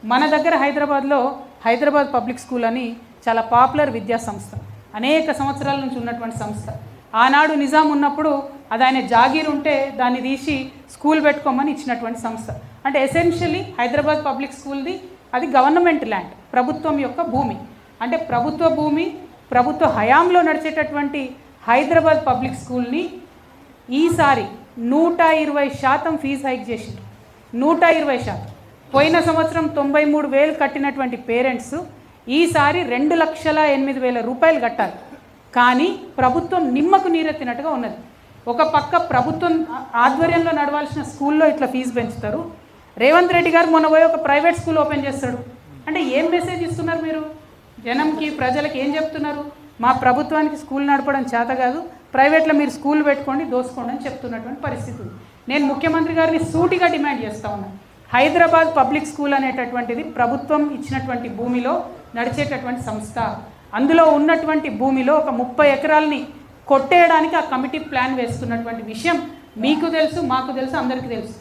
మన దగ్గర హైదరాబాద్లో హైదరాబాద్ పబ్లిక్ స్కూల్ అని చాలా పాపులర్ విద్యా సంస్థ, అనేక సంవత్సరాల నుంచి ఉన్నటువంటి సంస్థ. ఆనాడు నిజాం ఉన్నప్పుడు అది ఆయన జాగీర్ ఉంటే దాన్ని తీసి స్కూల్ పెట్టుకోమని ఇచ్చినటువంటి సంస్థ. అంటే ఎసెన్షియలీ హైదరాబాద్ పబ్లిక్ స్కూల్ది అది గవర్నమెంట్ ల్యాండ్, ప్రభుత్వం యొక్క భూమి. అంటే ప్రభుత్వ భూమి, ప్రభుత్వ హయాంలో నడిచేటటువంటి హైదరాబాద్ పబ్లిక్ స్కూల్ని ఈసారి 120% ఫీజు హైక్ చేసిండ్రు. 120%. పోయిన సంవత్సరం 93,000 కట్టినటువంటి పేరెంట్స్ ఈసారి 2,08,000 రూపాయలు కట్టాలి. కానీ ప్రభుత్వం నిమ్మకు నీరెత్తినట్టుగా ఉన్నది. ఒక పక్క ప్రభుత్వం ఆధ్వర్యంలో నడవాల్సిన స్కూల్లో ఇట్లా ఫీజు పెంచుతారు. రేవంత్ రెడ్డి గారు మొన్న పోయి ఒక ప్రైవేట్ స్కూల్ ఓపెన్ చేస్తాడు. అంటే ఏం మెసేజ్ ఇస్తున్నారు మీరు జనంకి, ప్రజలకు ఏం చెప్తున్నారు? మా ప్రభుత్వానికి స్కూల్ నడపడం చేత కాదు, ప్రైవేట్లో మీరు స్కూల్ పెట్టుకోండి, దోసుకోండి అని చెప్తున్నటువంటి పరిస్థితి ఉంది. నేను ముఖ్యమంత్రి గారిని సూటిగా డిమాండ్ చేస్తూ ఉన్నాను. హైదరాబాద్ పబ్లిక్ స్కూల్ అనేటటువంటిది ప్రభుత్వం ఇచ్చినటువంటి భూమిలో నడిచేటటువంటి సంస్థ. అందులో ఉన్నటువంటి భూమిలో ఒక 30 ఎకరాలని కొట్టేయడానికి ఆ కమిటీ ప్లాన్ వేస్తున్నటువంటి విషయం మీకు తెలుసు, మాకు తెలుసు, అందరికీ తెలుసు.